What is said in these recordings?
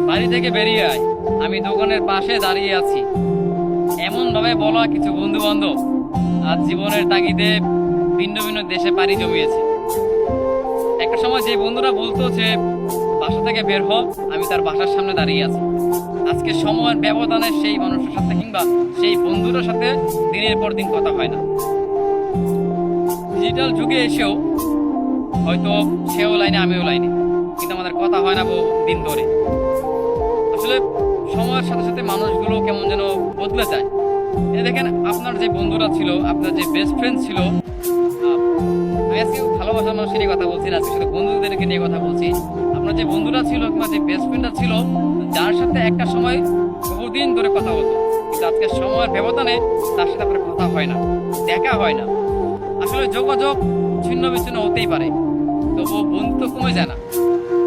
বাড়ি থেকে বেরিয়ে আয়, আমি দোকানের পাশে দাঁড়িয়ে আছি। এমন ভাবে বলা কিছু বন্ধু বান্ধব আজ জীবনের তাগিদে ভিন্ন ভিন্ন দেশে পাড়ি জমিয়েছে। একটা সময় যে বন্ধুরা বলতো যে বাসা থেকে বের হ, আমি তার বাসার সামনে দাঁড়িয়ে আছি। আজকে সময়ের ব্যবধানে সেই মানুষের সাথে কিংবা সেই বন্ধুটার সাথে দিনের পর দিন কথা হয় না। ডিজিটাল যুগে এসেও হয়তো সেও লাইনে আমিও লাইনে, কিন্তু আমাদের কথা হয় না বহু দিন ধরে। আসলে সময়ের সাথে সাথে মানুষগুলো কেমন যেন বদলে যায়। এই দেখেন, আপনার যে বন্ধুরা ছিল, আপনার যে বেস্ট ফ্রেন্ড ছিল, আমি আজকে ভালোবাসার মানুষের নিয়ে কথা বলছি না, আজকে শুধু বন্ধুদেরকে নিয়ে কথা বলছি। আপনার যে বন্ধুরা ছিল কিংবা যে বেস্ট ফ্রেন্ডরা ছিল, যার সাথে একটা সময় বহুদিন ধরে কথা হতো, কিন্তু আজকে সময়ের ব্যবধানে তার সাথে আপনার কথা হয় না, দেখা হয় না। আসলে যোগাযোগ ছিন্ন বিচ্ছিন্ন হতেই পারে, তবুও বন্ধুত্ব কমে যায় না।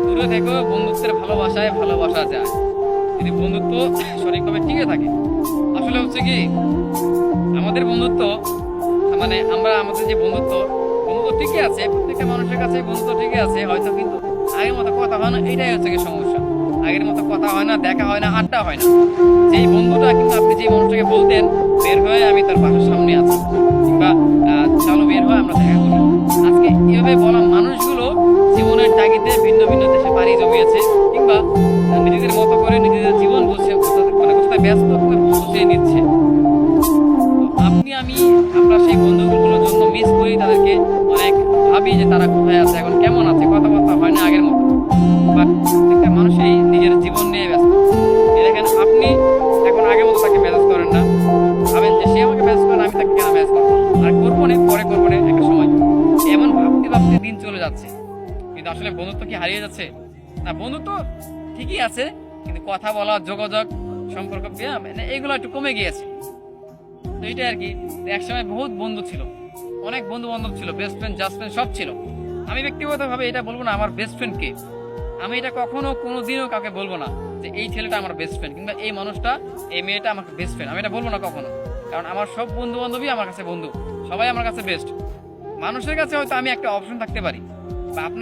দূরে থেকেও বন্ধুত্বের ভালোবাসায় ভালোবাসা যায় যদি বন্ধুত্ব সঠিকভাবে টিকে থাকে। আসলে হচ্ছে কি, আমাদের বন্ধুত্ব মানে আমরা আমাদের যে বন্ধুত্ব ঠিকই আছে, প্রত্যেকটা মানুষের কাছে বন্ধুত্ব ঠিকই আছে হয়তো, কিন্তু আগের মতো কথা হয় না। এটাই হচ্ছে কি সমস্যা, আগের মতো কথা হয় না, দেখা হয় না, আড্ডা হয় না। যেই বন্ধুটা কিন্তু আপনি যে মানুষটাকে বলতেন বের হয়ে আমি তার বাসার সামনে আছি, কিংবা চলো বের হয়ে আমরা দেখা করি, আজকে এভাবে বলা মানুষগুলো জীবনের তাগিদে ভিন্ন ভিন্ন দেশে পাড়ি জমিয়েছে, কিংবা নিজেদের মতো করে নিজেদের জীবন মানে কোথায় ব্যস্ত গুছিয়ে নিচ্ছে। আপনি আমি আমরা সেই বন্ধুগুলোর জন্য মিস করি, তাদেরকে অনেক ভাবি যে তারা কোথায় আছে, এখন কেমন আছে, কথাবার্তা হয় না আগের মতো। বাট প্রত্যেকটা মানুষই নিজের জীবন নিয়ে ব্যস্ত। দেখেন, আপনি এখন আগের মতো তাকে মেসেজ করেন না, ভাবেন যে সে আমাকে মেসেজ করেন, আমি তাকে কেন মেসেজ করবো, আর করবো না, পরে করবো না, একটা সময় এমন ভাবতে ভাবতে দিন চলে যাচ্ছে। কিন্তু আসলে বন্ধুত্ব কি হারিয়ে যাচ্ছে? না, বন্ধুত্ব ঠিকই আছে, কিন্তু কথা বলা, যোগাযোগ, সম্পর্ক মানে এগুলো একটু কমে গিয়েছে। তো এইটাই আর কি। একসময় বহুত বন্ধু ছিল, অনেক বন্ধু বান্ধব ছিল, বেস্ট ফ্রেন্ড, জাস্ট ফ্রেন্ড সব ছিল। আমি ব্যক্তিগতভাবে এটা বলবো না আমার বেস্ট ফ্রেন্ড কে, আমি এটা কখনো কোনোদিনও কাউকে বলবো না যে এই ছেলেটা আমার বেস্ট ফ্রেন্ড, কিংবা এই মানুষটা, এই মেয়েটা আমার বেস্ট ফ্রেন্ড, আমি এটা বলবো না কখনো। কারণ আমার সব বন্ধু বান্ধবই আমার কাছে বন্ধু, সবাই আমার কাছে বেস্ট। মানুষের কাছে হয়তো আমি একটা অপশন থাকতে পারি, বা আপনার